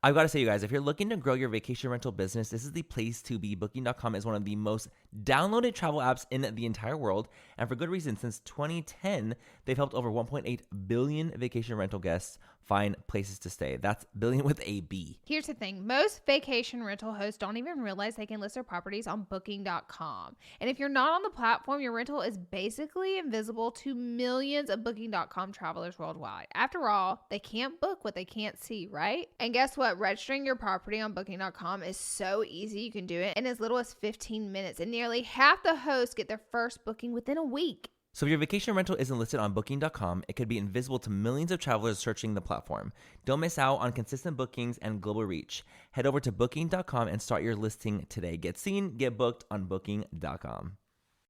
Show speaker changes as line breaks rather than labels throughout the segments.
I've got to say, you guys, if you're looking to grow your vacation rental business, this is the place to be. Booking.com is one of the most downloaded travel apps in the entire world, and for good reason. Since 2010, they've helped over 1.8 billion vacation rental guests find places to stay. That's billion with a B.
Here's the thing. Most vacation rental hosts don't even realize they can list their properties on Booking.com. And if you're not on the platform, your rental is basically invisible to millions of Booking.com travelers worldwide. After all, they can't book what they can't see, right? And guess what? Registering your property on Booking.com is so easy. You can do it in as little as 15 minutes. And nearly half the hosts get their first booking within a week.
So if your vacation rental isn't listed on Booking.com, it could be invisible to millions of travelers searching the platform. Don't miss out on consistent bookings and global reach. Head over to Booking.com and start your listing today. Get seen, get booked on Booking.com.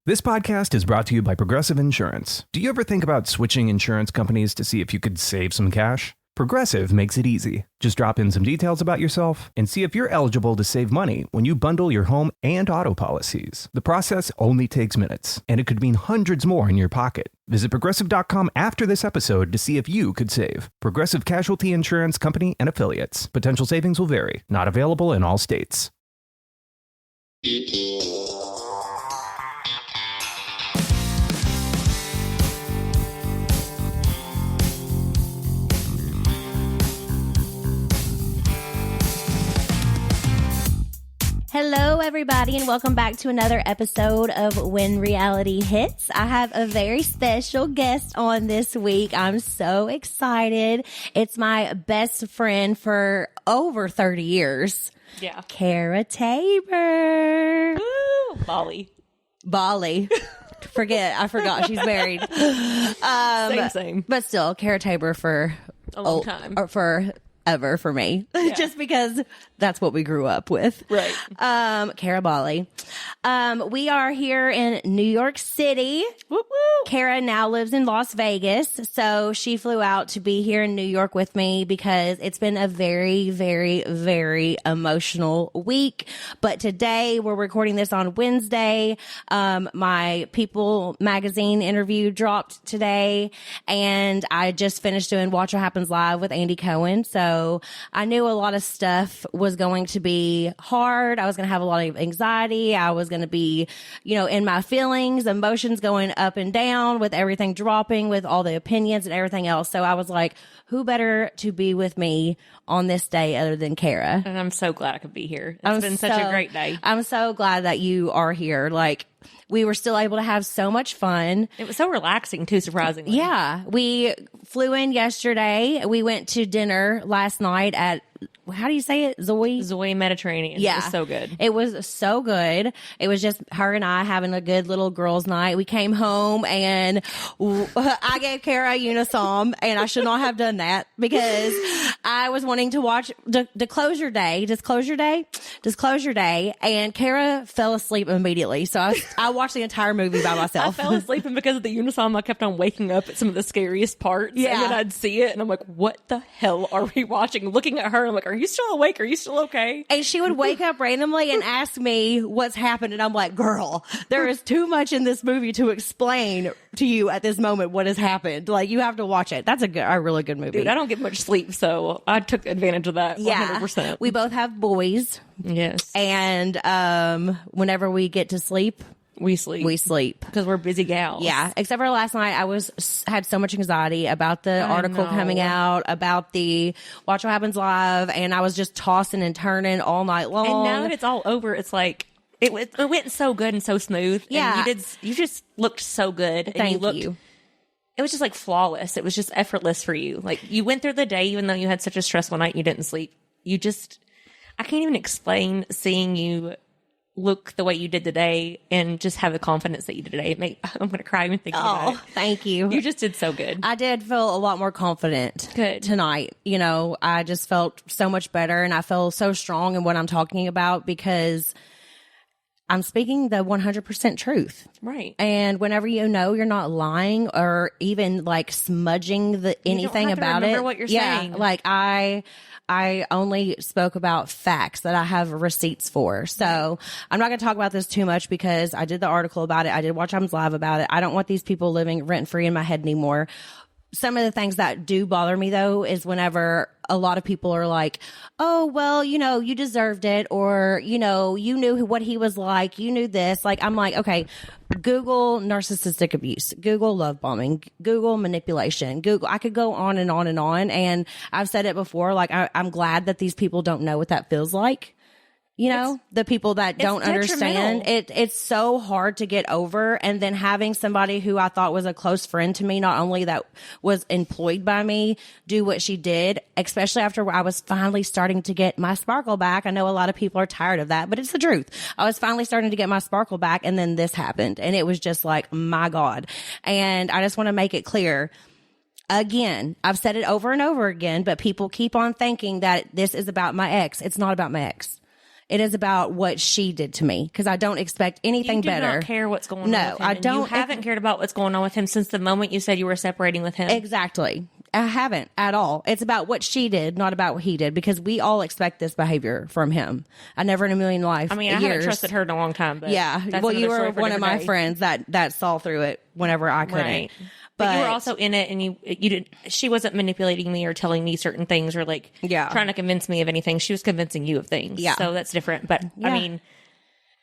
This podcast is brought to you by Progressive Insurance. Do you ever think about switching insurance companies to see if you could save some cash? Progressive makes it easy. Just drop in some details about yourself and see if you're eligible to save money when you bundle your home and auto policies. The process only takes minutes, and it could mean hundreds more in your pocket. Visit Progressive.com after this episode to see if you could save. Progressive Casualty Insurance Company and Affiliates. Potential savings will vary. Not available in all states.
Hello, everybody, and welcome back to another episode of When Reality Hits. I have a very special guest on this week. I'm so excited. It's my best friend for over 30 years.
Yeah.
Cara Tabor.
Woo! Bauley.
I forgot she's married.
Same.
But still, Cara Tabor for
a long time.
Or forever for me.
Yeah.
Just because that's what we grew up with.
Right.
Cara Bauley. We are here in New York City.
Woo woo.
Cara now lives in Las Vegas, so she flew out to be here in New York with me because it's been a very, very, very emotional week. But today we're recording this on Wednesday. My People magazine interview dropped today, and I just finished doing Watch What Happens Live with Andy Cohen. So I knew a lot of stuff was going to be hard. I was going to have a lot of anxiety. I was going to be, in my feelings, emotions going up and down with everything dropping, with all the opinions and everything else. So I was like, who better to be with me on this day other than Cara?
And I'm so glad I could be here. It's been such a great day.
I'm so glad that you are here. We were still able to have so much fun.
It was so relaxing too, surprisingly.
Yeah. We flew in yesterday. We went to dinner last night at, how do you say it? Zoe
Mediterranean.
Yeah.
It was so good.
It was so good. It was just her and I having a good little girls' night. We came home and I gave Cara a unisom, and I should not have done that because I was wanting to watch Disclosure Day, and Cara fell asleep immediately. So I watched the entire movie by myself.
I fell asleep, and because of the unisom, I kept on waking up at some of the scariest parts.
Yeah.
And then I'd see it, and I'm like, what the hell are we watching? Looking at her, I'm like, are you still awake? Are you still okay?
And she would wake up randomly and ask me what's happened. And I'm like, girl, there is too much in this movie to explain to you at this moment what has happened. You have to watch it. That's a really good movie.
Dude, I don't get much sleep, so I took advantage of that 100%.
We both have boys.
Yes.
And whenever we get to sleep,
we sleep because we're busy gals.
Yeah, except for last night, I had so much anxiety about the article coming out, about the Watch What Happens Live, and I was just tossing and turning all night long.
And now that it's all over, it's like it went so good and so smooth.
Yeah,
and you just looked so good.
Thank you.
It was just flawless. It was just effortless for you. You went through the day, even though you had such a stressful night, and you didn't sleep. I can't even explain seeing you look the way you did today and just have the confidence that you did today. I'm going to cry even thinking about it.
Thank you.
You just did so good.
I did feel a lot more confident tonight. I just felt so much better, and I feel so strong in what I'm talking about because I'm speaking the 100% truth.
Right.
And whenever you're not lying or even smudging anything about it.
Remember what you're saying.
I only spoke about facts that I have receipts for. So I'm not going to talk about this too much because I did the article about it. I did Watch Happens Live about it. I don't want these people living rent free in my head anymore. Some of the things that do bother me though is whenever a lot of people are like, oh, well, you deserved it. Or, you knew what he was like. You knew this. Like, I'm like, okay, Google narcissistic abuse, Google love bombing, Google manipulation, Google. I could go on and on and on. And I've said it before, like, I'm glad that these people don't know what that feels like. The people that don't understand it's so hard to get over. And then having somebody who I thought was a close friend to me, not only that was employed by me, do what she did, especially after I was finally starting to get my sparkle back. I know a lot of people are tired of that, but it's the truth. I was finally starting to get my sparkle back, and then this happened, and it was just like, my God. And I just want to make it clear. Again, I've said it over and over again, but people keep on thinking that this is about my ex. It's not about my ex. It is about what she did to me, because I don't expect anything better.
You do not care what's going on with him.
No, I don't.
You haven't cared about what's going on with him since the moment you said you were separating with him.
Exactly. I haven't at all. It's about what she did, not about what he did, because we all expect this behavior from him. I never in a million life.
I mean, I haven't trusted her in a long time. But
yeah. Well, you were one of my friends that saw through it whenever I couldn't.
Right. But you were also in it, and you didn't. She wasn't manipulating me or telling me certain things or trying to convince me of anything. She was convincing you of things. Yeah. So that's different. But I mean,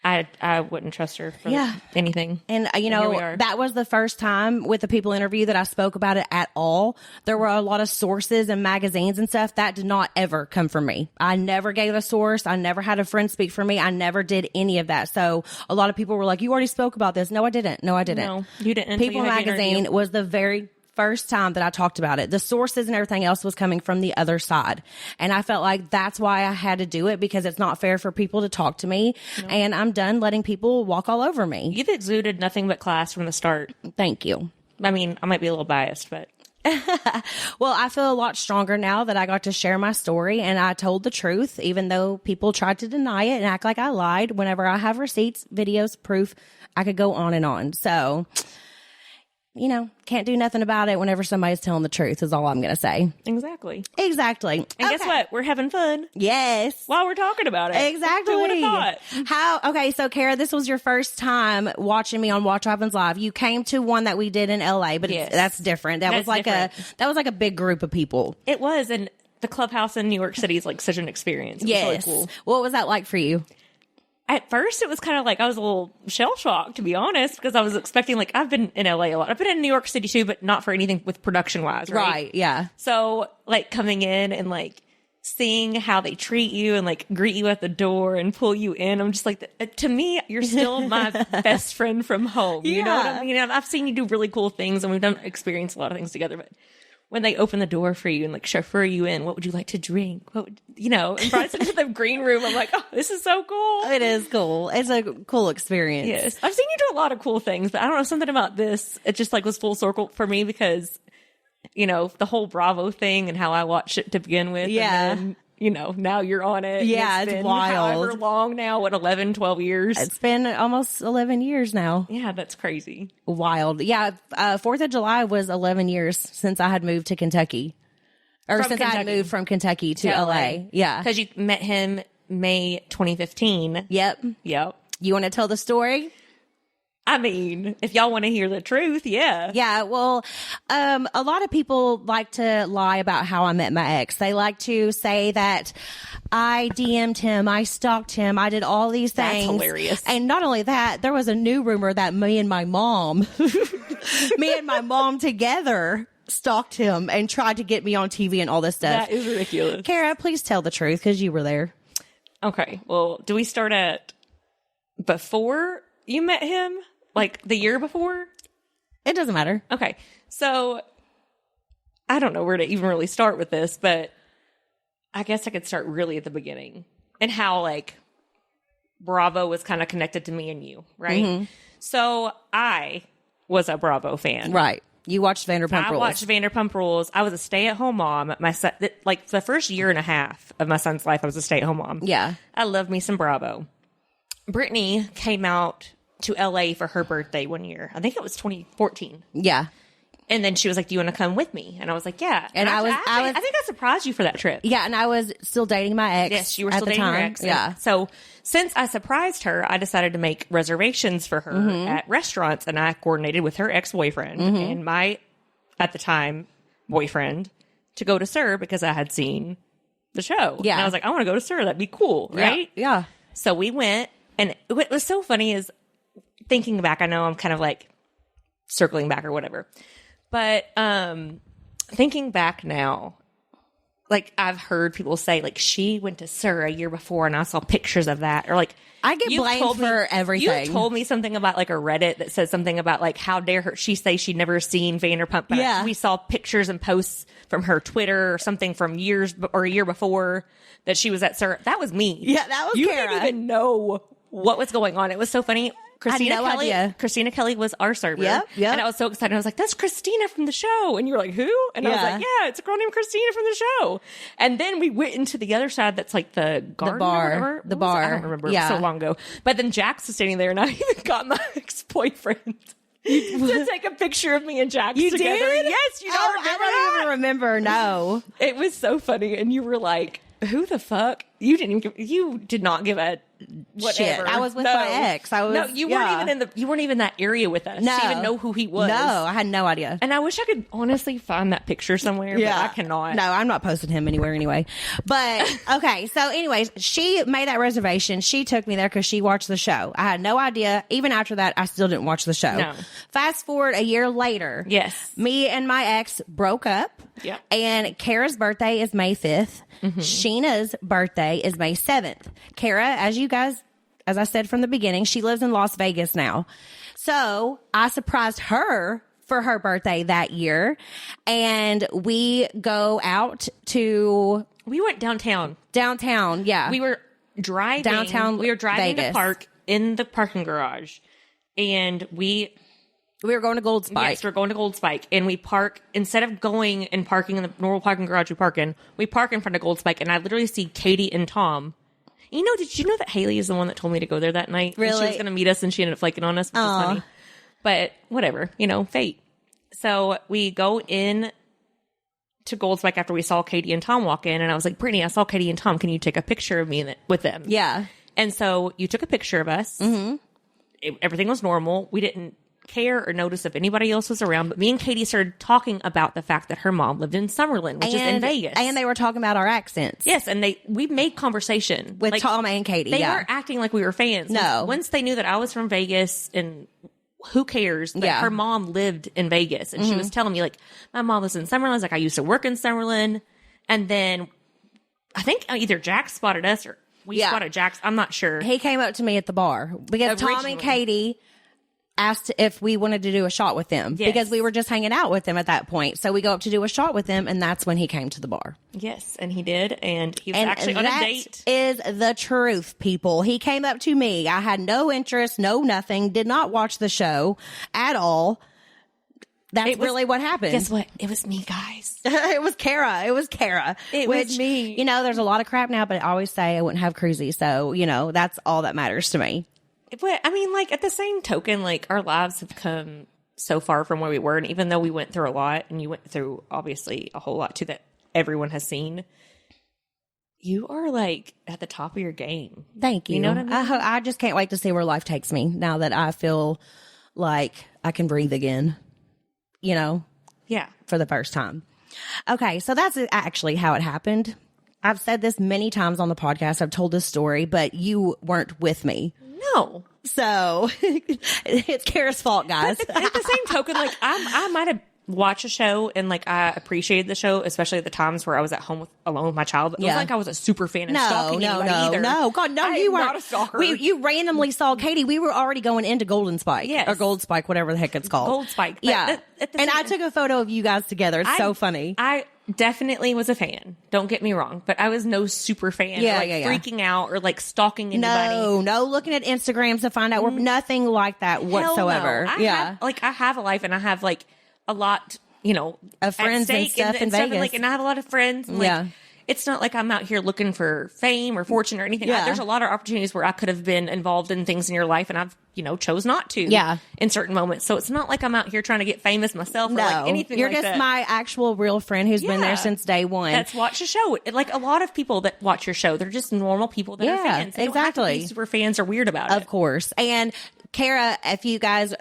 I wouldn't trust her for anything.
And that was the first time with the people interview that I spoke about it at all. There were a lot of sources and magazines and stuff that did not ever come from me. I never gave a source. I never had a friend speak for me. I never did any of that. So a lot of people were like, you already spoke about this. No, I didn't. No,
you didn't.
People magazine was the very first time that I talked about it. The sources and everything else was coming from the other side. And I felt like that's why I had to do it, because it's not fair for people to talk to me. No. And I'm done letting people walk all over me.
You've exuded nothing but class from the start.
Thank you.
I mean, I might be a little biased, but.
Well, I feel a lot stronger now that I got to share my story and I told the truth, even though people tried to deny it and act like I lied. Whenever I have receipts, videos, proof, I could go on and on. So, can't do nothing about it whenever somebody's telling the truth is all I'm going to say.
Exactly.
And
guess what? We're having fun.
Yes.
While we're talking about it.
Exactly.
Who would have thought?
Okay, so Cara, this was your first time watching me on Watch Happens Live. You came to one that we did in LA, but that's different. That was like a big group of people.
It was, and the clubhouse in New York City is like such an experience. It was really cool.
What was that like for you?
At first, it was kind of like I was a little shell-shocked, to be honest, because I was expecting, I've been in LA a lot. I've been in New York City, too, but not for anything with production-wise, right?
Right, yeah.
So, coming in and, seeing how they treat you and, greet you at the door and pull you in, I'm just to me, you're still my best friend from home. You know what I mean? I've seen you do really cool things, and we've experienced a lot of things together, but when they open the door for you and chauffeur you in, what would you like to drink? And brought us into the green room. I'm like, oh, this is so cool.
It is cool. It's a cool experience.
Yes. I've seen you do a lot of cool things, but I don't know, something about this, it just was full circle for me because, the whole Bravo thing and how I watched it to begin with.
Yeah.
And then, now you're on it.
Yeah,
it's
been
wild. However
long
now, 11, 12 years?
It's been almost 11 years now.
Yeah, that's crazy.
Wild. Yeah, 4th of July was 11 years since I had moved to Kentucky. Or since I had moved from Kentucky to LA. Yeah.
Because you met him May 2015.
Yep. You want to tell the story?
I mean, if y'all want to hear the truth, yeah.
Yeah, well, a lot of people like to lie about how I met my ex. They like to say that I DM'd him, I stalked him, I did all these things.
That's hilarious.
And not only that, there was a new rumor that me and my mom together stalked him and tried to get me on TV and all this stuff.
That is ridiculous.
Cara, please tell the truth because you were there.
Okay, well, do we start at before you met him? The year before?
It doesn't matter.
Okay. So, I don't know where to even really start with this, but I guess I could start really at the beginning. And how, Bravo was kind of connected to me and you, right? Mm-hmm. So, I was a Bravo fan.
Right. You watched Vanderpump Rules.
I watched Vanderpump Rules. I was a stay-at-home mom. My son, the first year and a half of my son's life, I was a stay-at-home mom.
Yeah.
I loved me some Bravo. Brittany came out to LA for her birthday one year. I think it was 2014.
Yeah.
And then she was like, do you want to come with me? And I was like, yeah.
And I
think I surprised you for that trip.
Yeah. And I was still dating my ex.
Yes, you were still dating your ex.
Yeah.
So since I surprised her, I decided to make reservations for her at restaurants, and I coordinated with her ex-boyfriend and my, at the time, boyfriend to go to SUR because I had seen the show.
Yeah.
And I was like, I want to go to SUR. That'd be cool, right?
Yeah.
So we went, and what was so funny is thinking back, I know I'm kind of like circling back or whatever, but thinking back now, like I've heard people say like she went to SUR a year before and I saw pictures of that, or like
I get blamed for everything.
You told me something about like a Reddit that says something about like how dare her she say she'd never seen Vanderpump, but we saw pictures and posts from her Twitter or something from years or a year before that she was at SUR. That was me.
Yeah, that was
you
Cara.
didn't even know what was going on. It was so funny. Christina
no
Kelly.
idea.
Christina Kelly was our server.
Yep.
And I was so excited. I was like, "That's Christina from the show." And you were like, "Who?" And I was like, "Yeah, it's a girl named Christina from the show." And then we went into the other side. That's like the garden,
bar.
or whatever.
The
What was it?
bar.
I don't remember.
Yeah.
It was so long ago. But then Jax was standing there, and I even got my ex-boyfriend to take a picture of me and Jax together.
did?
Yes, you don't remember
I
that?
don't even remember. No.
It was so funny, and you were like, "Who the fuck?" You did not give a whatever.
Shit. I was with my ex.
You weren't even in that area with us to even know who he was.
No, I had no idea.
And I wish I could honestly find that picture somewhere, but I cannot.
No, I'm not posting him anywhere anyway. But okay, so anyways, she made that reservation. She took me there because she watched the show. I had no idea. Even after that, I still didn't watch the show.
No.
Fast forward a year later.
Yes.
Me and my ex broke up.
Yep.
And Cara's birthday is May 5th. Sheena's birthday is May 7th. Cara, as I said from the beginning, she lives in Las Vegas now. So I surprised her for her birthday that year. And we go out to
We went downtown.
downtown. Yeah.
We were driving.
Downtown
We were driving
Vegas.
to park in the parking garage. And we
were going to Gold Spike.
Yes, we're going to Gold Spike, and we park instead of going and parking in the normal parking garage we park in front of Gold Spike, and I literally see Katie and Tom. Did you know that Haley is the one that told me to go there that night?
Really?
And she was going to meet us, and she ended up flaking on us, which is funny. But whatever, fate. So we go in to Gold Spike after we saw Katie and Tom walk in, and I was like, Brittany, I saw Katie and Tom. Can you take a picture of me with them?
Yeah.
And so you took a picture of us. Mm-hmm. Everything was normal. We didn't care or notice if anybody else was around, but me and Katie started talking about the fact that her mom lived in Summerlin, which is in Vegas.
And they were talking about our accents.
Yes, and we made conversation
With Tom and Katie.
They weren't acting like we were fans.
No.
Once they knew that I was from Vegas, and who cares that her mom lived in Vegas, and she was telling me like, my mom was in Summerlin. I was like, I used to work in Summerlin. And then I think either Jax spotted us or we spotted Jax. I'm not sure.
He came up to me at the bar because Tom and Katie asked if we wanted to do a shot with them because we were just hanging out with them at that point. So we go up to do a shot with them, and that's when he came to the bar.
Yes, and he did, and he was actually on a date.
Is the truth, people. He came up to me. I had no interest, no nothing, did not watch the show at all. That's really what happened.
Guess what? It was me, guys.
It was Cara. It was me. There's a lot of crap now, but I always say I wouldn't have Cruzy. So, that's all that matters to me.
But I mean, like, at the same token, like, our lives have come so far from where we were. And even though we went through a lot, and you went through obviously a whole lot too that everyone has seen, you are like at the top of your game.
Thank you.
You know what I mean?
I just can't wait to see where life takes me now that I feel like I can breathe again,
Yeah.
for the first time. Okay. So that's actually how it happened. I've said this many times on the podcast. I've told this story, but you weren't with me.
No.
So it's Cara's fault, guys.
At the same token, like, I might have watched a show and like I appreciated the show, especially at the times where I was at home alone with my child. It was like I was a super fan of stalking anybody either.
No, God, no,
I
you
am
weren't.
not a stalker.
You randomly saw Katie. We were already going into Golden Spike, or Gold Spike, whatever the heck it's called.
Gold Spike. But
Yeah, and I took a photo of you guys together. It's so funny.
I definitely was a fan. Don't get me wrong, but I was no super fan.
Yeah,
or freaking out or like stalking anybody.
No, looking at Instagrams to find out. Nothing like that whatsoever.
Hell no. I have a life, and I have like a lot,
of friends and stuff in Vegas.
And I have a lot of friends. And, it's not like I'm out here looking for fame or fortune or anything. There's a lot of opportunities where I could have been involved in things in your life, and I've, chose not to.
Yeah.
In certain moments. So it's not like I'm out here trying to get famous myself or like anything
you're
like
just
that.
my actual real friend who's been there since day one.
That's watch a show. Like a lot of people that watch your show, they're just normal people that are fans. They don't have to be super fans or weird about it.
Of course. And Cara, if you guys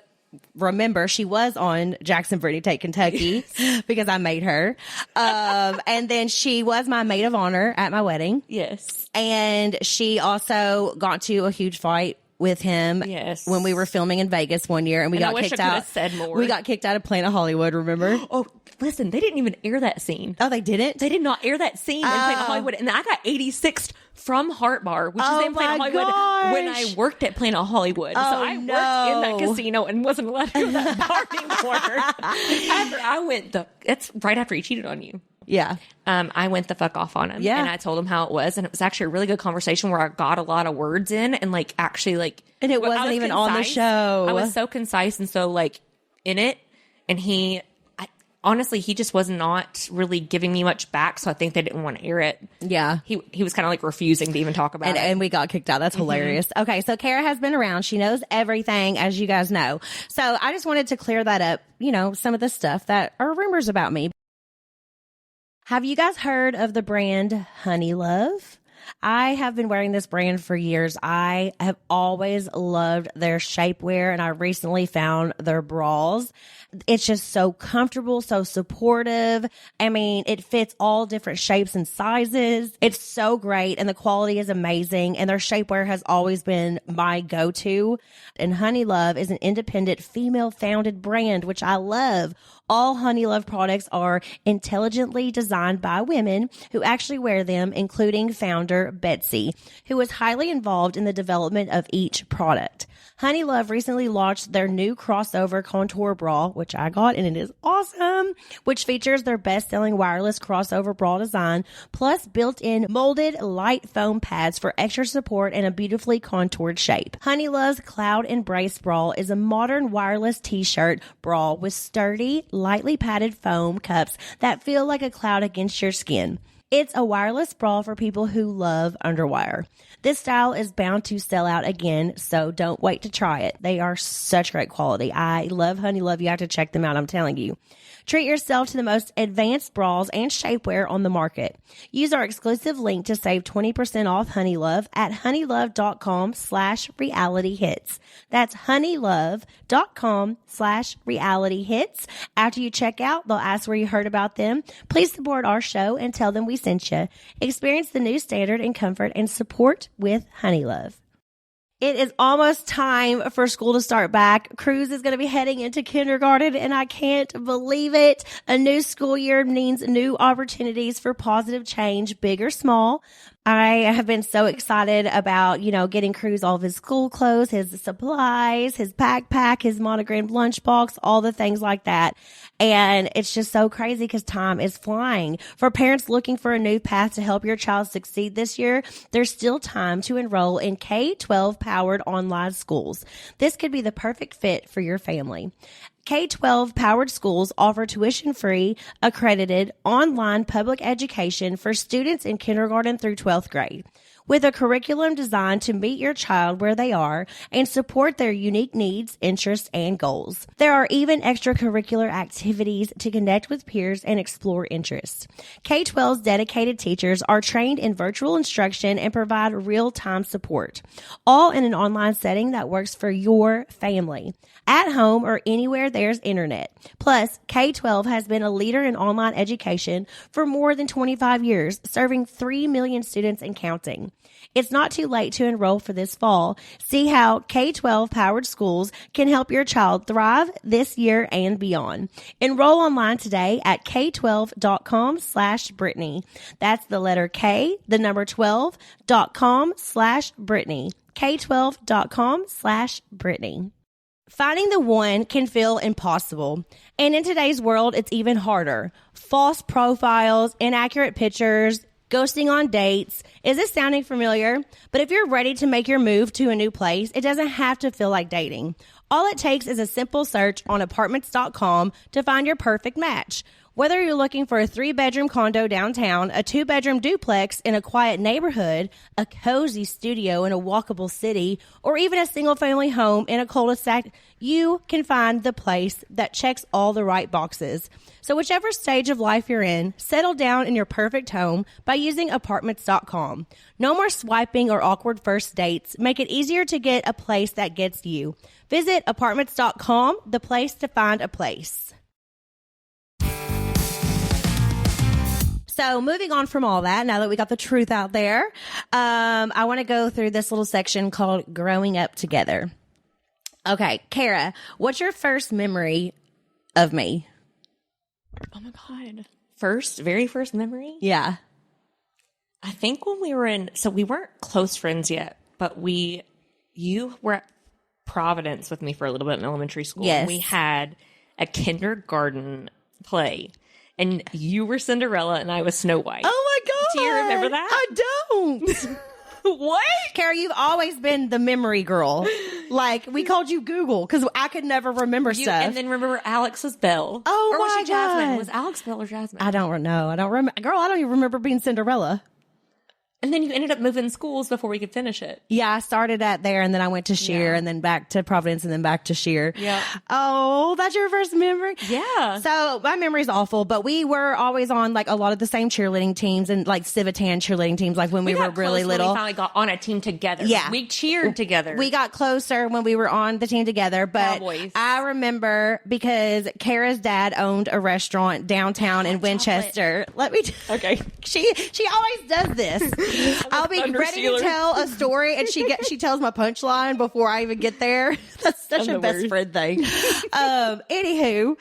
remember, she was on Jackson Brittany Take Kentucky because I made her. And then she was my maid of honor at my wedding.
Yes.
And she also got into a huge fight with him when we were filming in Vegas one year, and we got kicked out.
Said more.
We got kicked out of Planet Hollywood, remember?
Oh, listen, they didn't even air that scene.
Oh, they didn't?
They did not air that scene in Planet Hollywood. And I got 86th from Heart Bar, which is in Planet Hollywood, when I worked at Planet Hollywood. So I worked in that casino and wasn't allowed to go to that bar anymore. After I went, it's right after he cheated on you.
Yeah.
I went the fuck off on him.
Yeah.
And I told him how it was. And it was actually a really good conversation where I got a lot of words in and like actually like.
And it wasn't even on the show.
I was so concise and so like in it. And honestly, he just was not really giving me much back. So I think they didn't want to air it.
Yeah.
He was kind of like refusing to even talk about it.
And we got kicked out. That's hilarious. Okay. So Cara has been around. She knows everything, as you guys know. So I just wanted to clear that up. You know, some of the stuff that are rumors about me. Have you guys heard of the brand Honey Love? I have been wearing this brand for years. I have always loved their shapewear, and I recently found their bras. It's just so comfortable, so supportive. I mean, it fits all different shapes and sizes. It's so great, and the quality is amazing, and their shapewear has always been my go-to. And Honey Love is an independent female-founded brand, which I love. All Honey Love products are intelligently designed by women who actually wear them, including founder Betsy, who was highly involved in the development of each product. Honey Love recently launched their new crossover contour bra, which I got, and it is awesome, which features their best-selling wireless crossover bra design, plus built-in molded light foam pads for extra support and a beautifully contoured shape. Honey Love's Cloud Embrace bra is a modern wireless t-shirt bra with sturdy, lightly padded foam cups that feel like a cloud against your skin. It's a wireless bra for people who love underwire. This style is bound to sell out again, so don't wait to try it. They are such great quality. I love Honey Love. You have to check them out, I'm telling you. Treat yourself to the most advanced bras and shapewear on the market. Use our exclusive link to save 20% off Honey Love at honeylove.com/realityhits. That's honeylove.com/realityhits. After you check out, they'll ask where you heard about them. Please support our show and tell them we sent you. Experience the new standard in comfort and support with Honey Love. It is almost time for school to start back. Cruz is going to be heading into kindergarten, and I can't believe it. A new school year means new opportunities for positive change, big or small. I have been so excited about, getting Cruz all of his school clothes, his supplies, his backpack, his monogrammed lunchbox, all the things like that. And it's just so crazy because time is flying. For parents looking for a new path to help your child succeed this year, there's still time to enroll in K-12 powered online schools. This could be the perfect fit for your family. K-12 powered schools offer tuition-free, accredited, online public education for students in kindergarten through 12th grade. With a curriculum designed to meet your child where they are and support their unique needs, interests, and goals. There are even extracurricular activities to connect with peers and explore interests. K-12's dedicated teachers are trained in virtual instruction and provide real-time support, all in an online setting that works for your family, at home or anywhere there's internet. Plus, K-12 has been a leader in online education for more than 25 years, serving 3 million students and counting. It's not too late to enroll for this fall. See how K-12 powered schools can help your child thrive this year and beyond. Enroll online today at k12.com/Brittany. That's the letter K, the number 12.com/Brittany. k12.com/Brittany. Finding the one can feel impossible. And in today's world, it's even harder. False profiles, inaccurate pictures, ghosting on dates. Is this sounding familiar? But if you're ready to make your move to a new place, it doesn't have to feel like dating. All it takes is a simple search on apartments.com to find your perfect match. Whether you're looking for a 3-bedroom condo downtown, a 2-bedroom duplex in a quiet neighborhood, a cozy studio in a walkable city, or even a single-family home in a cul-de-sac, you can find the place that checks all the right boxes. So whichever stage of life you're in, settle down in your perfect home by using Apartments.com. No more swiping or awkward first dates. Make it easier to get a place that gets you. Visit Apartments.com, the place to find a place. So moving on from all that, now that we got the truth out there, I want to go through this little section called Growing Up Together. Okay, Cara, what's your first memory of me?
Oh my God. Very first memory?
Yeah.
I think when we were so we weren't close friends yet, but you were at Providence with me for a little bit in elementary school.
Yes.
And we had a kindergarten play. And you were Cinderella and I was Snow White.
Oh my God.
Do you remember that?
I don't.
What?
Cara, you've always been the memory girl. Like, we called you Google because I could never remember stuff.
And then remember Alex was Belle.
Oh,
or was
my
she Jasmine?
God.
Was Alex Belle or Jasmine?
I don't know. I don't remember. Girl, I don't even remember being Cinderella.
And then you ended up moving schools before we could finish it.
Yeah, I started at there and then I went to Shear and then back to Providence and then back to Shear.
Yeah.
Oh, that's your first memory?
Yeah.
So my memory's awful, but we were always on like a lot of the same cheerleading teams and like Civitan cheerleading teams, like when we were
got
really
close
little.
when we finally got on a team together.
Yeah.
We cheered together.
We got closer when we were on the team together, but
Cowboys.
I remember because Kara's dad owned a restaurant downtown in Winchester. Let me
Okay.
She always does this. I'll be ready to tell a story and she tells my punchline before I even get there. That's such a best friend thing. Anywho,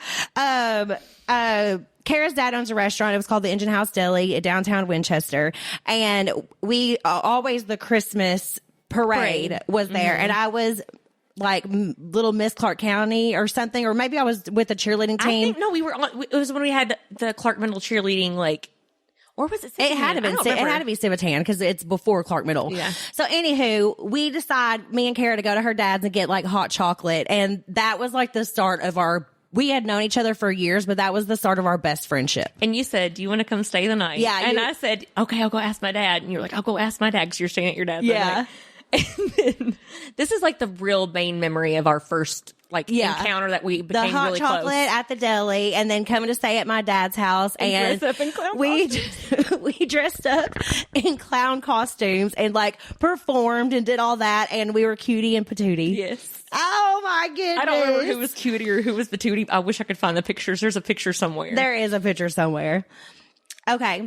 Kara's dad owns a restaurant. It was called the Engine House Deli at downtown Winchester. And we always the Christmas parade was there. And I was like little Miss Clark County or something, or maybe I was with the cheerleading team.
I think, no, we were on, it was when we had the Clark Middle cheerleading, like, or was it Civitan?
It had to be. It had to be Civitan because it's before Clark Middle.
Yeah.
So anywho, we decide, me and Cara, to go to her dad's and get like hot chocolate, and that was like the start of our. We had known each other for years, but that was the start of our best friendship.
And you said, do you want to come stay the night?
Yeah.
And I said, okay, I'll go ask my dad. And you're like, I'll go ask my dad because you're staying at your dad's.
Yeah.
And then, this is like the real main memory of our first encounter that we became
the hot
really
chocolate
close.
at the deli, and then coming to stay at my dad's house, and
dress up in clown
we dressed up in clown costumes and like performed and did all that, and we were cutie and patootie.
Yes.
Oh my goodness!
I don't remember who was cutie or who was patootie. I wish I could find the pictures. There's a picture somewhere.
There is a picture somewhere. Okay.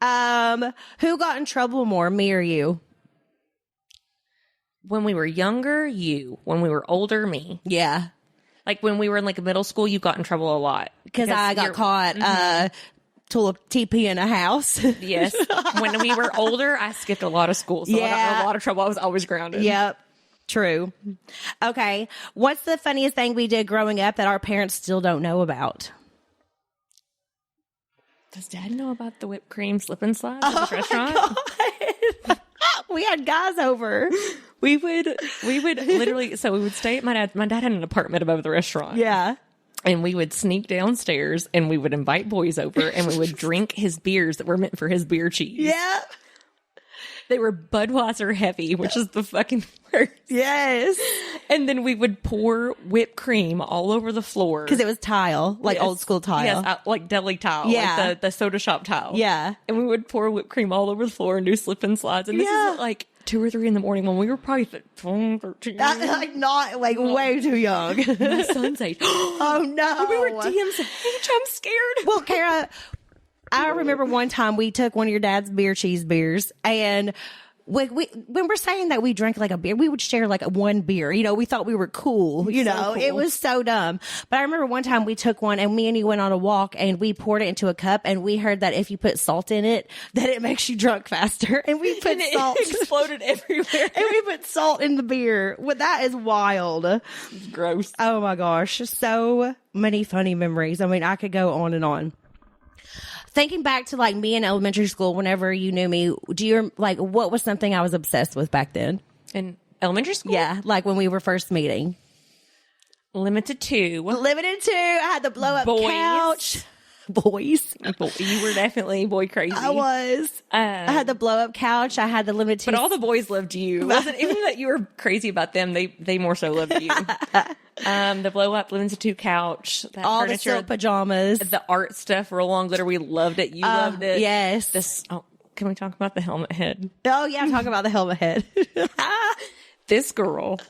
Who got in trouble more, me or you?
When we were younger, you. When we were older, me.
Yeah.
Like when we were in like middle school, you got in trouble a lot.
Because I got caught TP in a house.
Yes. When we were older, I skipped a lot of school. So I got in a lot of trouble. I was always grounded.
Yep. True. Okay. What's the funniest thing we did growing up that our parents still don't know about?
Does Dad know about the whipped cream slip and slide at the restaurant?
We had guys over.
We would literally, so we would stay at my dad. My dad had an apartment above the restaurant.
Yeah.
And we would sneak downstairs and we would invite boys over and we would drink his beers that were meant for his beer cheese.
Yeah.
They were Budweiser heavy, which is the fucking worst.
Yes.
And then we would pour whipped cream all over the floor.
Because it was tile, like
Yes.
old school tile.
Yes, like deli tile.
Yeah.
Like the soda shop tile.
Yeah.
And we would pour whipped cream all over the floor and do slip and slides. And this is at like 2 or 3 in the morning when we were probably 12, 13.
Like not like way too young.
My son's age.
Oh no.
We were DMs age. I'm scared.
Well, Cara, I remember one time we took one of your dad's beer cheese beers, and when we're saying that we drank like a beer, we would share like one beer. You know, we thought we were cool. You know,
cool.
It was so dumb. But I remember one time we took one, and me and you went on a walk, and we poured it into a cup, and we heard that if you put salt in it, that it makes you drunk faster. And we put salt.
It exploded everywhere.
And we put salt in the beer. Well, that is wild.
Gross.
Oh my gosh. So many funny memories. I mean, I could go on and on. Thinking back to like me in elementary school, whenever you knew me, what was something I was obsessed with back then?
In elementary school?
Yeah. Like when we were first meeting.
Limited 2.
Limited 2. I had the blow up
Boys.
couch. boys.
You were definitely boy crazy.
I was. I had the blow up couch. I had the limited.
But all the boys loved you. It wasn't even that you were crazy about them. They more so loved you. The blow up limited 2 couch, that
all
furniture,
the silk pajamas,
the art stuff, roll on glitter. We loved it. You loved it.
Yes.
Can we talk about the helmet head?
Oh yeah, talk about the helmet head.
This girl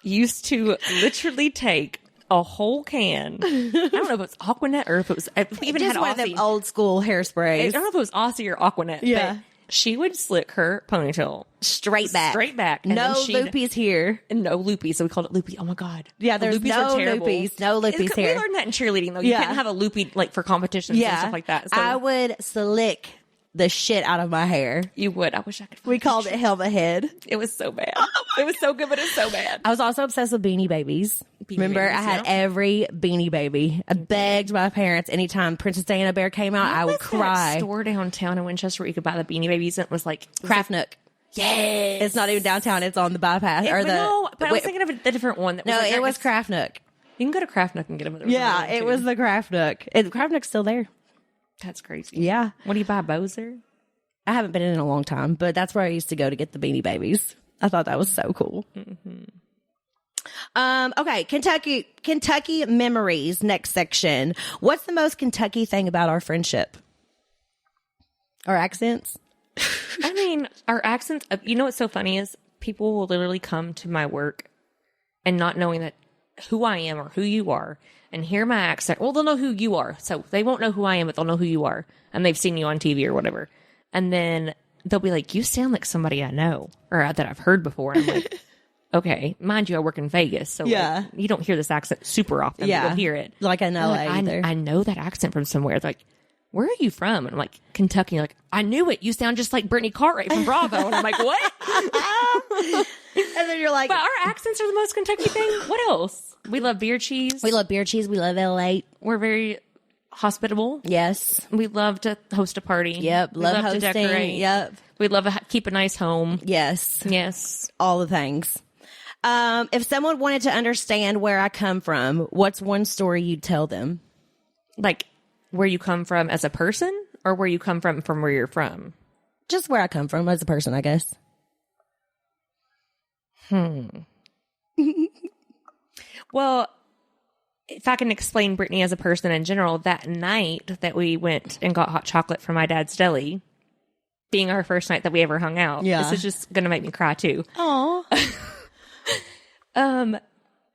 used to literally take a whole can. I don't know if it was Aquanet or if it was even
Just
had
one of
Aussie.
them old school hairsprays.
I don't know if it was Aussie or Aquanet.
Yeah.
But she would slick her ponytail
Straight back.
and
No
then
loopies here.
and no loopies. So we called it loopy. Oh my god.
Yeah,
The
there's
loopies
no
are terrible.
loopies. No loopies
We
here.
learned that in cheerleading though. You
Yeah.
couldn't have a loopy like for competitions and stuff like that. So
I would slick the shit out of my hair.
you would. I wish I could.
We called it helmet head.
It was so bad. It was so good, but it's so bad.
I was also obsessed with Beanie Babies. Remember,
Babies,
I had
yeah.
every Beanie Baby. I begged my parents anytime Princess Diana Bear came out, I would
What's that
cry.
store downtown in Winchester where you could buy the Beanie Babies and it was like
Craft Nook.
yes.
It's not even downtown. It's on the bypass.
But I was thinking of a different one. That was
No,
like,
it was Craft Nook.
You can go to Craft Nook and get them.
Yeah, it was the Craft Nook. Craft Nook's still there.
That's crazy.
Yeah.
What do you buy, Bowser?
I haven't been in a long time, but that's where I used to go to get the Beanie Babies. I thought that was so cool.
Mm-hmm.
Okay, Kentucky memories. Next section. What's the most Kentucky thing about our friendship? Our accents.
I mean, our accents. You know what's so funny is people will literally come to my work and not knowing that who I am or who you are, and hear my accent. Well, they'll know who you are, so they won't know who I am, but they'll know who you are, and they've seen you on TV or whatever. And then they'll be like, "You sound like somebody I know or that I've heard before." And I'm like, "Okay, mind you, I work in Vegas, so
Yeah.
like, you don't hear this accent super often.
Yeah.
But you'll hear it
Like in LA
like,
either.
I know that accent from somewhere." They're like, "Where are you from?" And I'm like, "Kentucky." You're like, "I knew it. You sound just like Brittany Cartwright from Bravo." And I'm like, "What?"
And then you're like,
But our accents are the most Kentucky thing. What else? We love beer cheese.
we love beer cheese. We love L8.
We're very hospitable.
Yes.
We love to host a party.
Yep.
We
Love
to
hosting.
decorate.
Yep.
We love to keep a nice home.
Yes.
Yes.
All the things. If someone wanted to understand where I come from, what's one story you'd tell them?
Like where you come from as a person or where you come from where you're from?
Just where I come from as a person, I guess.
Well, if I can explain Brittany as a person in general, that night that we went and got hot chocolate from my dad's deli, being our first night that we ever hung out,
Yeah.
this is just going to make me cry too.
Oh.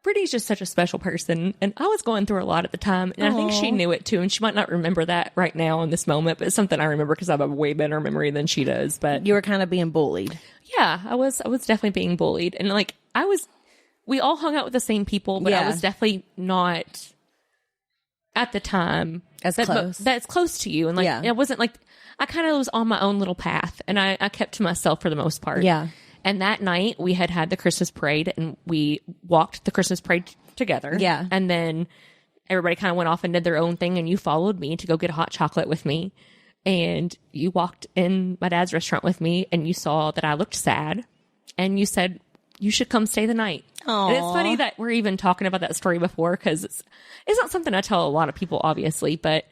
Brittany's just such a special person, and I was going through a lot at the time, and I think she knew it too, and she might not remember that right now in this moment, but it's something I remember because I have a way better memory than she does. But
You were kind of being bullied.
yeah, I was definitely being bullied, and like we all hung out with the same people, but I
Yeah.
was definitely not at the time
As close.
that's close to you, and like
Yeah.
it wasn't like I kind of was on my own little path, and I kept to myself for the most part.
Yeah.
And that night we had the Christmas parade, and we walked the Christmas parade together.
Yeah.
And then everybody kind of went off and did their own thing, and you followed me to go get a hot chocolate with me. And you walked in my dad's restaurant with me, and you saw that I looked sad, and you said, "You should come stay the night."
Aw.
And it's funny that we're even talking about that story before, because it's not something I tell a lot of people, obviously, but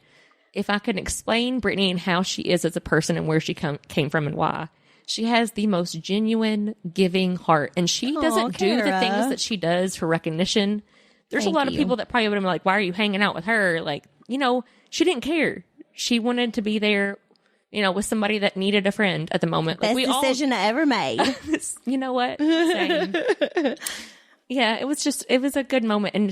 if I can explain Brittany and how she is as a person and where she came from and why. She has the most genuine, giving heart, and she doesn't do the
Cara.
things that she does for recognition. There's
Thank
a lot of
you.
people that probably would have been like, "Why are you hanging out with her?" Like, she didn't care. She wanted to be there, with somebody that needed a friend at the moment. Like,
Best decision I ever made.
you know what? Same. Yeah, it was a good moment, and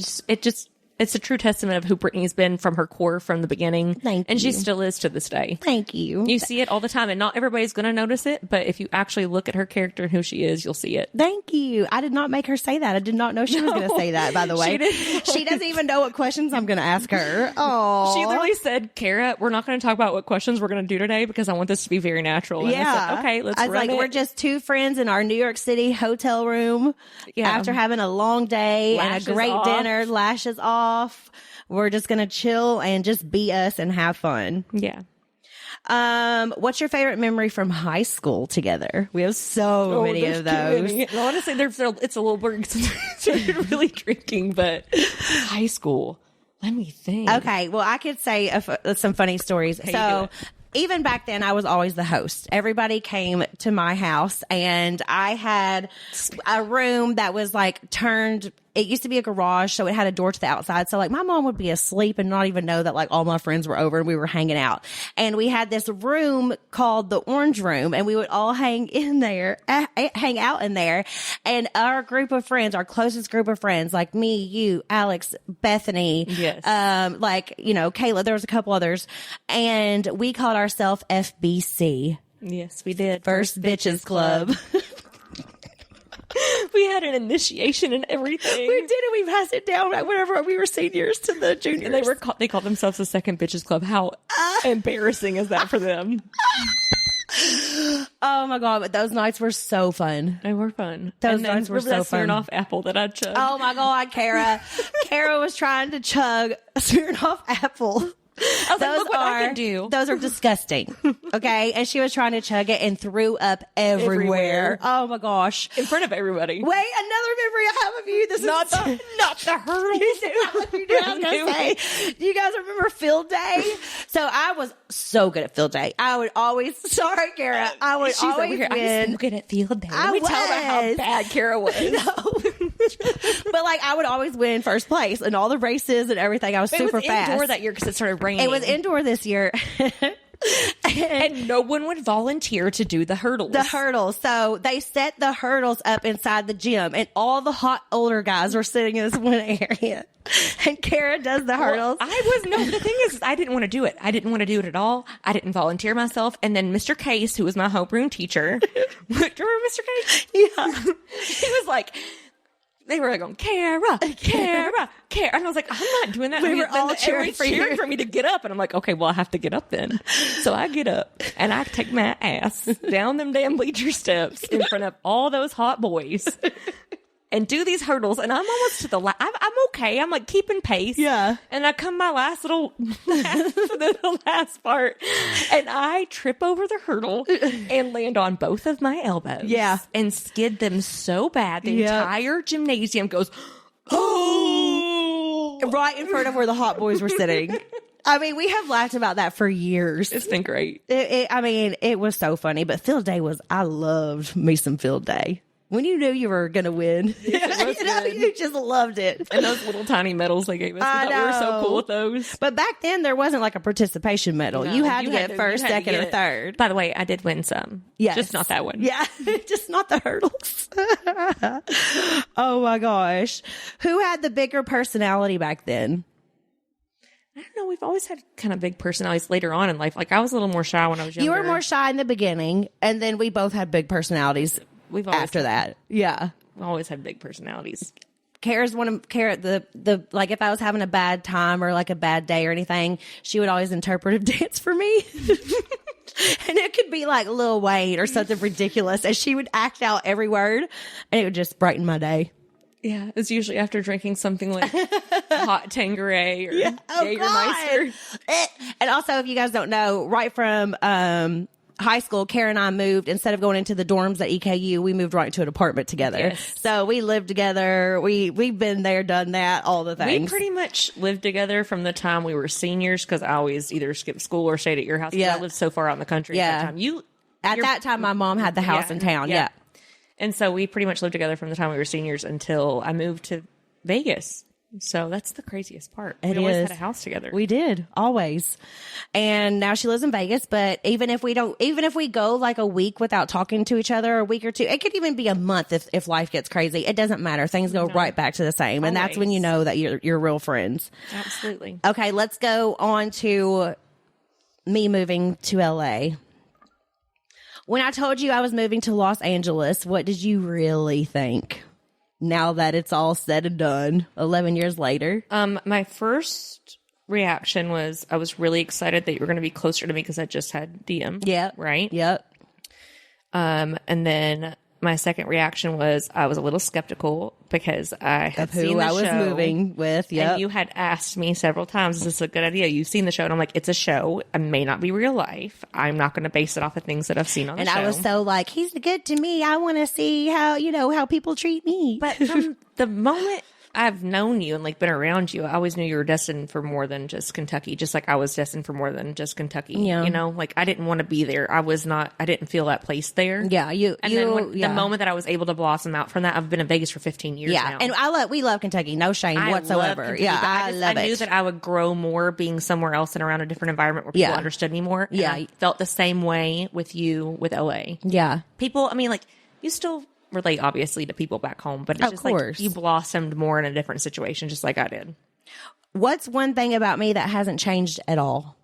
it's a true testament of who Brittany's been from her core from the beginning.
Thank
and
you.
she still is to this day.
Thank you.
You see it all the time, and not everybody's going to notice it, but if you actually look at her character and who she is, you'll see it.
Thank you. I did not make her say that. I did not know she was going to say that, by the way.
She didn't.
She doesn't even know what questions I'm going to ask her. Oh.
She literally said, "Cara, we're not going to talk about what questions we're going to do today because I want this to be very natural." And I
Yeah.
said, "Okay, let's
I was
run
like,
it."
we're just two friends in our New York City hotel room
Yeah.
after having a long day
Lashes
and a great
off.
dinner, lashes off. We're just going to chill and just be us and have fun.
Yeah.
What's your favorite memory from high school together? We have so many
there's
of
too
those.
many. And honestly, it's a little weird because I'm really drinking, but high school. Let me think.
Okay, well, I could say some funny stories.
Okay, you
So
do it.
even back then, I was always the host. Everybody came to my house, and I had a room that was like turned. It used to be a garage, so it had a door to the outside. So like my mom would be asleep and not even know that like all my friends were over and we were hanging out. And we had this room called the Orange Room, and we would all hang out in there. And our group of friends, our closest group of friends, like me, you, Alex, Bethany,
Yes.
like, you know, Kayla, there was a couple others, and we called ourselves FBC.
Yes, we did.
First Bitches Club.
We had an initiation and everything.
We did it. We passed it down whenever we were seniors to the juniors.
And they called themselves the Second Bitches Club. How embarrassing is that for them?
Oh my God, but those nights were so fun.
They were fun.
Those
and then
nights were
remember
so
that Smirnoff
fun.
apple that I chugged?
Oh my God, Cara. Cara was trying to chug a Smirnoff apple.
I was like, look what I can do.
Those are disgusting. Okay. And she was trying to chug it and threw up everywhere.
Everywhere.
Oh my gosh.
In front of everybody.
Wait, another memory I have of you. This
Not
is so,
not the hurdle.
You do. I was gonna say, do you guys remember field day? So I was so good at field day. I would always, sorry, Cara, I would
She's over
always
here. I was so
win.
good at field day.
I
Let me tell her how
was.
bad Cara was.
But like I would always win first place in all the races and everything. I was
It
super
was
fast.
indoor that year because it started raining.
It was indoor this year.
and no one would volunteer to do the hurdles.
The hurdles. So they set the hurdles up inside the gym, and all the hot older guys were sitting in this one area. And Cara does the hurdles.
The thing is, I didn't want to do it. I didn't want to do it at all. I didn't volunteer myself. And then Mr. Case, who was my homeroom teacher, do you remember Mr. Case?
Yeah.
He was like, they were like going, Cara. And I was like, I'm not doing that.
We
And
were all
then
cheering
everyone's
for you.
cheering for me to get up. And I'm like, okay, well, I have to get up then. So I get up and I take my ass down them damn bleacher steps in front of all those hot boys and do these hurdles. And I'm almost to the I'm okay. I'm like keeping pace.
Yeah.
And I come my the last part, and I trip over the hurdle and land on both of my elbows.
Yeah.
And skid them so bad. The
Yep.
entire gymnasium goes, oh!
Right in front of where the hot boys were sitting. I mean, we have laughed about that for years.
It's been great.
It was so funny. But field day I loved me some field day. When you knew you were going to win, you just loved it.
And those little tiny medals they gave us.
I
I thought we were so
know.
cool with those.
But back then, there wasn't like a participation medal.
No,
you had to get first, second, or third.
By the way, I did win some.
Yes.
Just not that one.
Yeah, just not the hurdles. Oh my gosh. Who had the bigger personality back then?
I don't know. We've always had kind of big personalities later on in life. Like I was a little more shy when I was younger.
You were more shy in the beginning, and then we both had big personalities
We've always
after that. Yeah.
always had big personalities.
Kara's the like if I was having a bad time or like a bad day or anything, she would always interpretive dance for me. And it could be like Lil Wayne or something ridiculous, and she would act out every word, and it would just brighten my day.
Yeah, it's usually after drinking something like hot Tanqueray or Jägermeister.
And also, if you guys don't know, right from high school, Cara and I moved, instead of going into the dorms at EKU, we moved right into an apartment together.
Yes.
So we lived together. We've been there, done that, all the things.
We pretty much lived together from the time we were seniors because I always either skipped school or stayed at your house. 'Cause
Yeah.
I lived so far out in the country
Yeah.
at that time.
At that time, my mom had the house in town. Yeah.
And so we pretty much lived together from the time we were seniors until I moved to Vegas. So that's the craziest part.
It
We always
is.
had a house together.
We did, always. And now she lives in Vegas, but even if we go like a week without talking to each other, or a week or two, it could even be a month if life gets crazy. It doesn't matter. Things go right back to the same. And that's when you know that you're real friends.
Absolutely.
Okay, let's go on to me moving to LA. When I told you I was moving to Los Angeles, what did you really think? Now that it's all said and done, 11 years later.
My first reaction was I was really excited that you were going to be closer to me because I just had DM.
Yep.
Right?
Yep.
And then my second reaction was I was a little skeptical because I had
Of
seen
who
the
I was
show,
moving with. Yep.
and you had asked me several times, is this a good idea? You've seen the show. And I'm like, it's a show. It may not be real life. I'm not going to base it off of things that I've seen on the show.
I was so like, he's good to me. I want to see how people treat me.
But from the moment I've known you and like been around you, I always knew you were destined for more than just Kentucky, just like I was destined for more than just Kentucky.
Yeah.
You know, like I didn't want to be there. I didn't feel that place there.
Yeah.
The moment that I was able to blossom out from that, I've been in Vegas for 15 years now.
And we love Kentucky. No shame whatsoever.
Kentucky, I
love it.
I knew that I would grow more being somewhere else and around a different environment where people understood me more. And I felt the same way with you with LA.
Yeah.
People, I mean, like, you still relate obviously to people back home, but it's just like you blossomed more in a different situation, just like I did.
What's one thing about me that hasn't changed at all?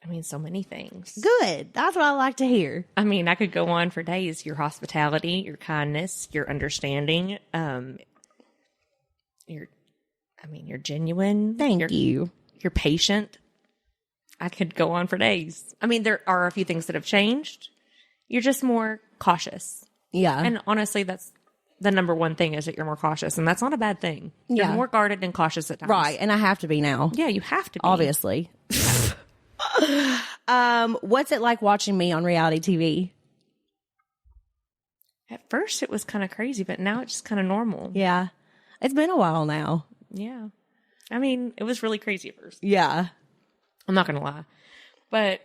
I mean, so many things.
Good. That's what I like to hear.
I mean, I could go on for days. Your hospitality, your kindness, your understanding, you're genuine.
Thank you.
You're patient. I could go on for days. I mean, there are a few things that have changed. You're just more cautious.
Yeah.
And honestly, that's the number one thing, is that you're more cautious. And that's not a bad thing.
Yeah.
You're more guarded and cautious at times.
Right. And I have to be now.
Yeah, you have to be.
Obviously. What's it like watching me on reality TV?
At first, it was kind of crazy, but now it's just kind of normal.
Yeah. It's been a while now.
Yeah. I mean, it was really crazy at first.
Yeah.
I'm not going to lie. But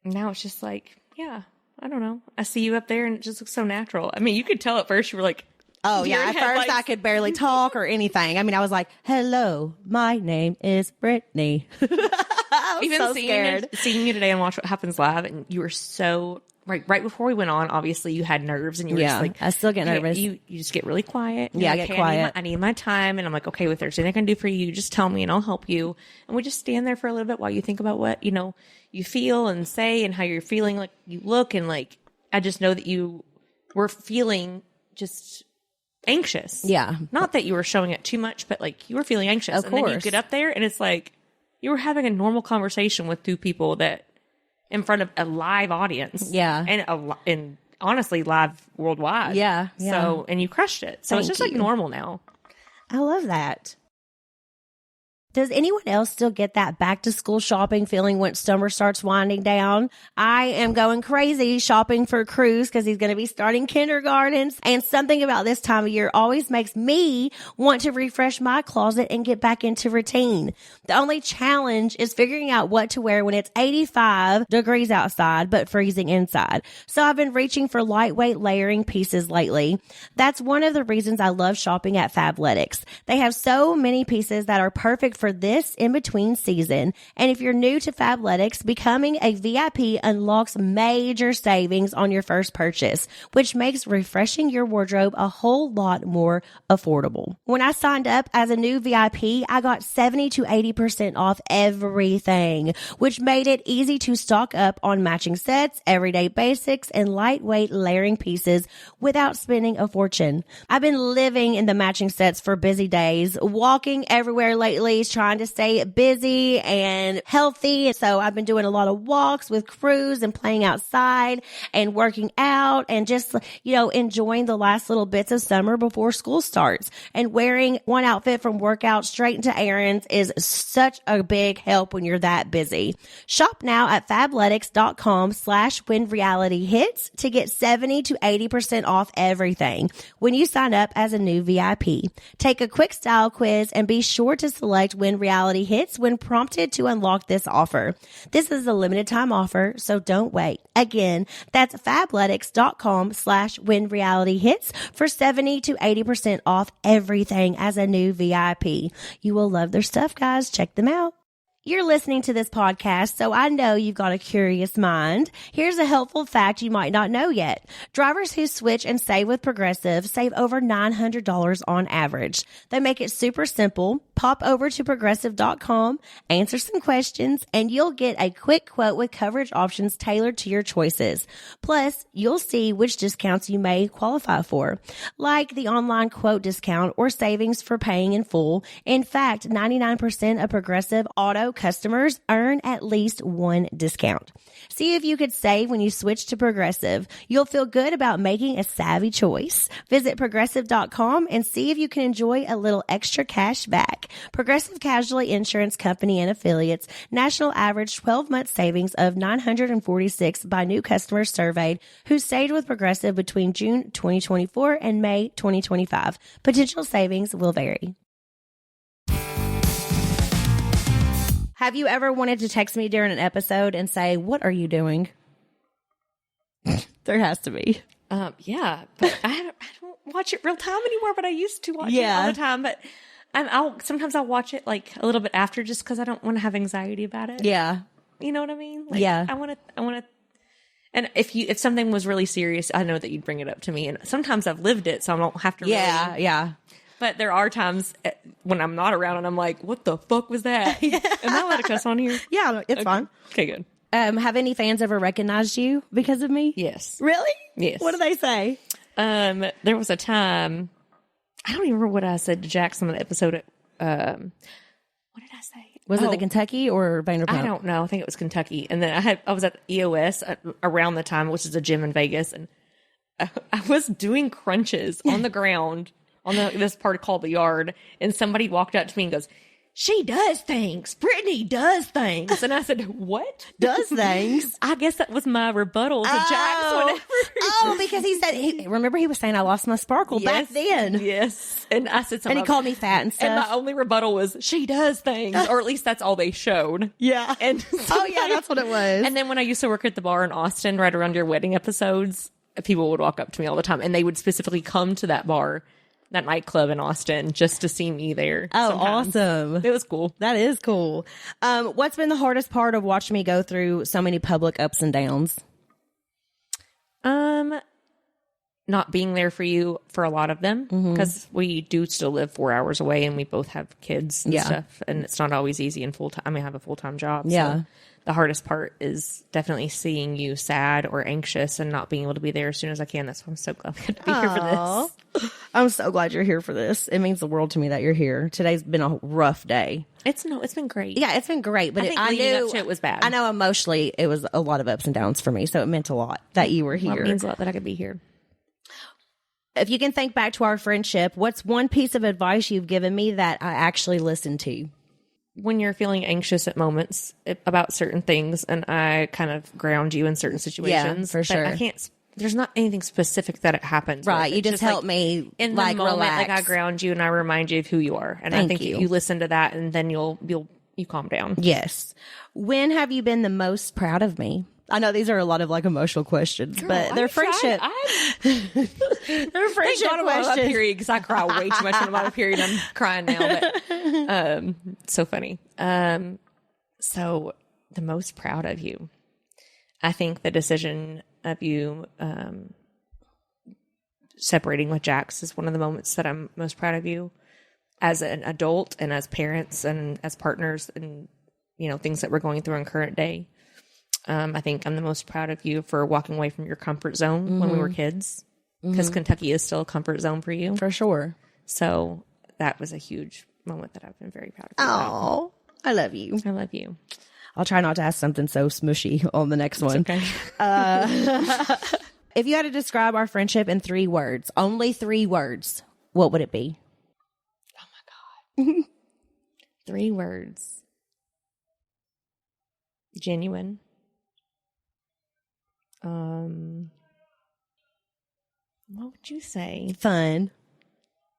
now it's just like, yeah, I don't know. I see you up there and it just looks so natural. I mean, you could tell at first you were like,
oh, yeah. At first, I could barely talk or anything. I mean, I was like, hello, my name is Brittany. I was
even
so
seeing you today and Watch What Happens Live, and you were so, right before we went on, obviously you had nerves and you were just like,
I still get nervous.
You just get really quiet.
Yeah, I
like,
get quiet.
I need my time. And I'm like, okay, if there's anything I can do for you, just tell me and I'll help you. And we just stand there for a little bit while you think about what, you feel and say and how you're feeling, like you look, and like, I just know that you were feeling just anxious.
Yeah.
Not that you were showing it too much, but like you were feeling anxious.
Of
and then you
course.
get up there and it's like you were having a normal conversation with two people that in front of a live audience.
Yeah.
And honestly live worldwide.
Yeah.
So, and you crushed it. So it's
Thank
just like
you.
normal now.
I love that. Does anyone else still get that back to school shopping feeling when summer starts winding down? I am going crazy shopping for Cruz because he's going to be starting kindergartens, and something about this time of year always makes me want to refresh my closet and get back into routine. The only challenge is figuring out what to wear when it's 85 degrees outside but freezing inside. So I've been reaching for lightweight layering pieces lately. That's one of the reasons I love shopping at Fabletics. They have so many pieces that are perfect for this in-between season. And if you're new to Fabletics, becoming a VIP unlocks major savings on your first purchase, which makes refreshing your wardrobe a whole lot more affordable. When I signed up as a new VIP, I got 70 to 80% off everything, which made it easy to stock up on matching sets, everyday basics, and lightweight layering pieces without spending a fortune. I've been living in the matching sets for busy days, walking everywhere lately, trying to stay busy and healthy. So I've been doing a lot of walks with Cruz and playing outside and working out and just, enjoying the last little bits of summer before school starts. And wearing one outfit from workout straight into errands is such a big help when you're that busy. Shop now at fabletics.com/whenrealityhits to get 70 to 80% off everything when you sign up as a new VIP. Take a quick style quiz and be sure to select When Reality Hits when prompted to unlock this offer. This is a limited time offer, so don't wait. Again, that's fabletics.com/whenrealityhits for 70 to 80% off everything as a new VIP. You will love their stuff, guys. Check them out. You're listening to this podcast, so I know you've got a curious mind. Here's a helpful fact you might not know yet. Drivers who switch and save with Progressive save over $900 on average. They make it super simple. Pop over to progressive.com, answer some questions, and you'll get a quick quote with coverage options tailored to your choices. Plus, you'll see which discounts you may qualify for, like the online quote discount or savings for paying in full. In fact, 99% of Progressive Auto customers earn at least one discount. See if you could save when you switch to Progressive. You'll feel good about making a savvy choice. Visit progressive.com and see if you can enjoy a little extra cash back.
back. Progressive Casualty Insurance Company and Affiliates. National average 12-month savings of $946 by new customers surveyed who stayed with Progressive between June 2024 and May 2025. Potential savings will vary. Have you ever wanted to text me during an episode and say, "What are you doing?" There has to be.
Yeah, but I don't watch it real time anymore, but I used to watch it all the time. But sometimes I'll watch it like a little bit after just because I don't want to have anxiety about it.
Yeah.
You know what I mean? Like,
yeah.
I want to. And if something was really serious, I know that you'd bring it up to me. And sometimes I've lived it, so I don't have to.
Yeah.
But there are times when I'm not around and I'm like, what the fuck was that? Am I allowed to cuss on here?
Yeah, it's fine.
Okay, good.
Have any fans ever recognized you because of me?
Yes.
Really?
Yes.
What do they say?
There was a time, I don't even remember what I said to Jackson on the episode. What did I say?
Was it the Kentucky or Vanderpump?
I don't know. I think it was Kentucky. And then I was at EOS around the time, which is a gym in Vegas, and I was doing crunches on the ground on this part called the yard, and somebody walked up to me and goes, "She does things. Brittany does things." And I said, "What?
Does things?"
I guess that was my rebuttal to Jax.
Because he said, remember he was saying I lost my sparkle back then.
Yes. And I said something.
And he called me fat and stuff.
And my only rebuttal was, "She does things." Or at least that's all they showed.
Yeah.
And
that's what it was.
And then when I used to work at the bar in Austin, right around your wedding episodes, people would walk up to me all the time, and they would specifically come to that bar, that nightclub in Austin, just to see me there.
Oh,
sometimes.
awesome.
It was cool.
That is cool. What's been the hardest part of watching me go through so many public ups and downs?
Not being there for you for a lot of them, because we do still live 4 hours away and we both have kids and stuff, and it's not always easy in full time. I mean, I have a full-time job.
Yeah.
So the hardest part is definitely seeing you sad or anxious and not being able to be there as soon as I can. That's why I'm so glad we get to be here for this.
I'm so glad you're here for this. It means the world to me that you're here. Today's been a rough day.
It's been great.
Yeah, it's been great. But
I think
I
leading
knew
up to it was bad.
I know emotionally it was a lot of ups and downs for me. So it meant a lot that you were here.
Well, it means a lot that I could be here.
If you can think back to our friendship, what's one piece of advice you've given me that I actually listened to?
When you're feeling anxious at moments about certain things, and I kind of ground you in certain situations.
Yeah, for sure.
I can't. There's not anything specific that it happens.
Right.
With.
You
It's
just help
like,
me
in the
like
moment.
relax.
Like I ground you and I remind you of who you are. And I
Thank
think
you.
if you listen to that, and then you calm down.
Yes. When have you been the most proud of me? I know these are a lot of like emotional questions, but they're friendship. They're friendship
I'm on my
questions.
period because I cry way too much when I'm on my period. I'm crying now, but so funny. So the most proud of you, I think the decision of you separating with Jax is one of the moments that I'm most proud of you as an adult and as parents and as partners, and things that we're going through in current day. I think I'm the most proud of you for walking away from your comfort zone when we were kids, because Kentucky is still a comfort zone for you.
For sure.
So that was a huge moment that I've been very proud of you
Oh, I love you.
about. I love you.
I'll try not to ask something so smushy on the next one.
Okay.
If you had to describe our friendship in 3 words, only 3 words, what would it be?
Oh my God. 3 words. Genuine. What would you say?
Fun.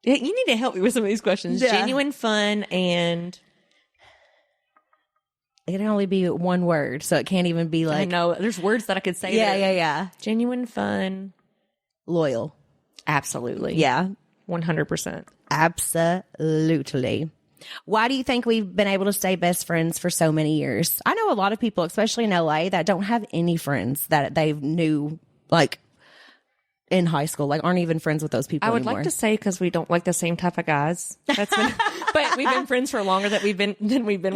Yeah, you need to help me with some of these questions.
Yeah.
Genuine, fun, and
It can only be 1 word, so it can't even be
I
like
know there's words that I could say.
Yeah.
Genuine, fun,
Loyal.
absolutely.
Yeah.
100%.
Absolutely. Why do you think we've been able to stay best friends for so many years? I know a lot of people, especially in LA, that don't have any friends that they knew like in high school, like aren't even friends with those people
I would
anymore.
like to say because we don't like the same type of guys. That's been, but we've been friends for longer than we've been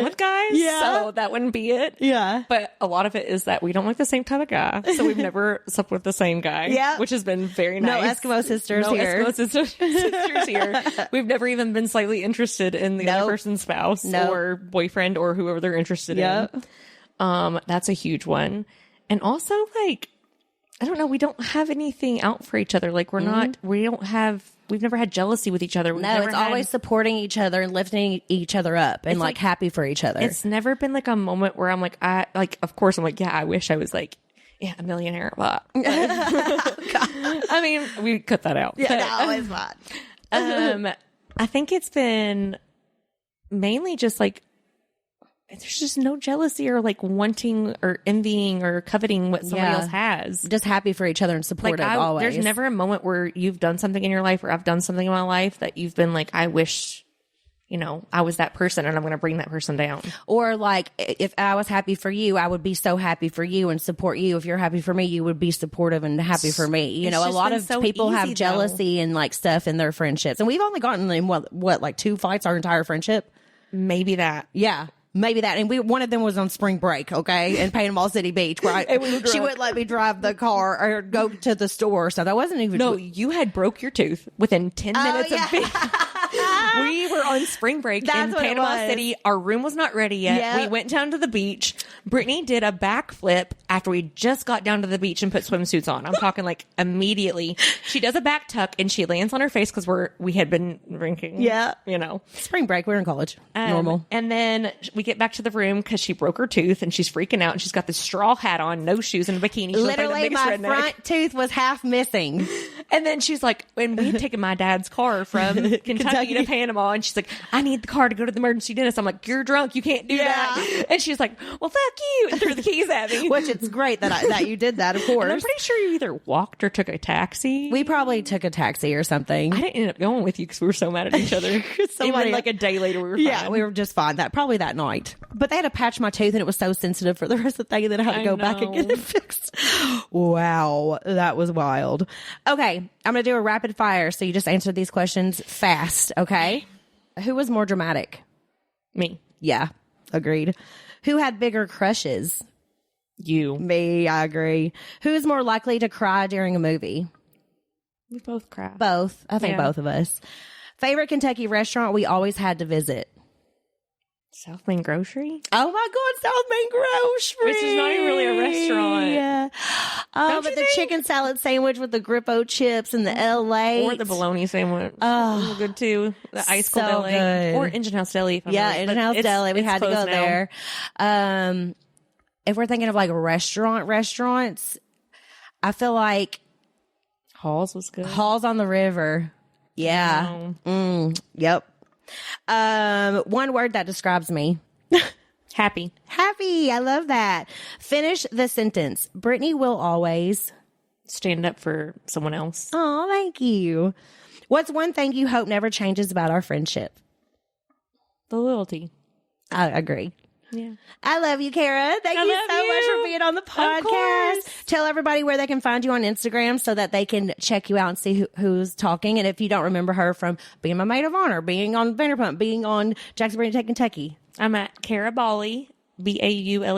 with guys.
Yeah.
So that wouldn't be it.
Yeah.
But a lot of it is that we don't like the same type of guy. So we've never slept with the same guy.
Yeah.
Which has been very
No
nice.
Eskimo sisters
No
here.
Eskimo sisters here. We've never even been slightly interested in the other person's spouse or boyfriend or whoever they're interested in. That's a huge one. And also, like, I don't know. We don't have anything out for each other. Like we've never had jealousy with each other.
It's always supporting each other and lifting each other up and like happy for each other.
It's never been like a moment where I'm like, of course I'm like, yeah, I wish I was like, yeah, a millionaire. But I mean, we cut that out.
Yeah, no, it's fine.
I think it's been mainly just like, there's just no jealousy or like wanting or envying or coveting what somebody else has.
Just happy for each other and supportive always.
There's never a moment where you've done something in your life or I've done something in my life that you've been like, I wish, I was that person and I'm going to bring that person down.
Or like, if I was happy for you, I would be so happy for you and support you. If you're happy for me, you would be supportive and happy for me. A lot of people have jealousy and like stuff in their friendships. And we've only gotten in like 2 fights our entire friendship?
Maybe that.
Yeah. Maybe that. And one of them was on spring break, okay, in Panama City Beach, where she wouldn't let me drive the car or go to the store. So that wasn't even.
No, you had broke your tooth within 10 minutes of being. We were on spring break in Panama City. Our room was not ready yet. Yep. We went down to the beach. Brittany did a backflip after we just got down to the beach and put swimsuits on. I'm talking like immediately. She does a back tuck and she lands on her face because we had been drinking.
Yeah.
Spring
break. We were in college. Normal.
And then we get back to the room because she broke her tooth and she's freaking out and she's got this straw hat on, no shoes, and a bikini.
Literally, my front tooth was half missing.
And then she's like, when we had taken my dad's car from Kentucky to Panama, and she's like, I need the car to go to the emergency dentist. I'm like, you're drunk, you can't do that. And she's like, well, fuck you, and threw the keys at me.
Which it's great that you did that, of course.
And I'm pretty sure you either walked or took a taxi.
We probably took a taxi or something.
I didn't end up going with you because we were so mad at each other. Even like a day later, we were fine.
Yeah, we were just fine. Probably that night. But they had to patch my tooth and it was so sensitive for the rest of the day that I had to go back and get it fixed. Wow, that was wild. Okay, I'm going to do a rapid fire. So you just answer these questions fast, okay? Who was more dramatic?
Me.
Yeah, agreed. Who had bigger crushes?
You.
Me, I agree. Who is more likely to cry during a movie?
We both cry.
Both. I think both of us. Favorite Kentucky restaurant we always had to visit?
South Main Grocery?
Oh my God, South Main Grocery.
Which is not even really a restaurant.
Yeah. Oh, but the chicken salad sandwich with the Grippo chips and the LA.
Or the bologna sandwich. Oh, good too. The ice cold
so
LA.
Good.
Or Engine House Deli.
Engine House Deli. We had to go there. If we're thinking of like restaurants, I feel like
Hall's was good.
Hall's on the River. Yeah. Yep. One word that describes me.
Happy.
Happy. I love that. Finish the sentence. Brittany will always
stand up for someone else.
Oh, thank you. What's one thing you hope never changes about our friendship?
The loyalty.
I agree.
Yeah.
I love you, Cara. Thank you so much for being on the podcast. Tell everybody where they can find you on Instagram so that they can check you out and see who's talking. And if you don't remember her from being my maid of honor, being on Vanderpump, being on Jackson Brittany Take Kentucky.
I'm at Cara Bauley, Bauley.
Cara.
Cara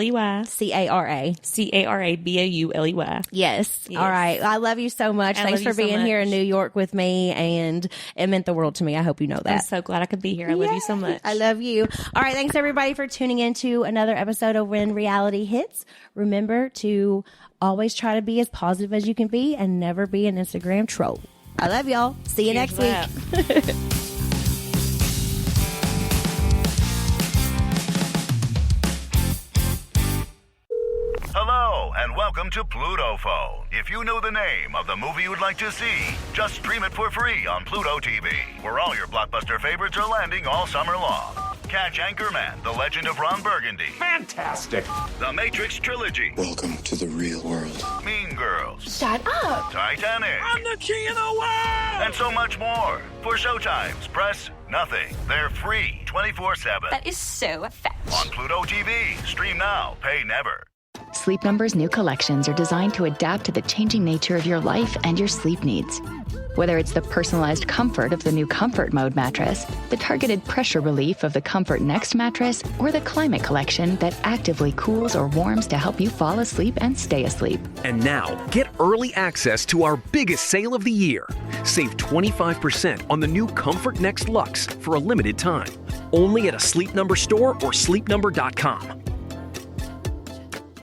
Bauley.
Yes. All right. I love you so much. Thanks for being here in New York with me, and it meant the world to me. I hope you know that.
I'm so glad I could be here. I love you so much.
I love you. All right. Thanks everybody for tuning in to another episode of When Reality Hits. Remember to always try to be as positive as you can be and never be an Instagram troll. I love y'all. See you next week.
Hello, and welcome to Pluto Phone. If you know the name of the movie you'd like to see, just stream it for free on Pluto TV, where all your blockbuster favorites are landing all summer long. Catch Anchorman, The Legend of Ron Burgundy.
Fantastic.
The Matrix Trilogy.
Welcome to the real world.
Mean Girls.
Shut up.
Titanic.
I'm the king of the world.
And so much more. For showtimes, press nothing. They're free 24/7.
That is so fetch.
On Pluto TV. Stream now. Pay never.
Sleep Number's new collections are designed to adapt to the changing nature of your life and your sleep needs. Whether it's the personalized comfort of the new Comfort Mode mattress, the targeted pressure relief of the Comfort Next mattress, or the Climate Collection that actively cools or warms to help you fall asleep and stay asleep.
And now, get early access to our biggest sale of the year. Save 25% on the new Comfort Next Luxe for a limited time. Only at a Sleep Number store or sleepnumber.com.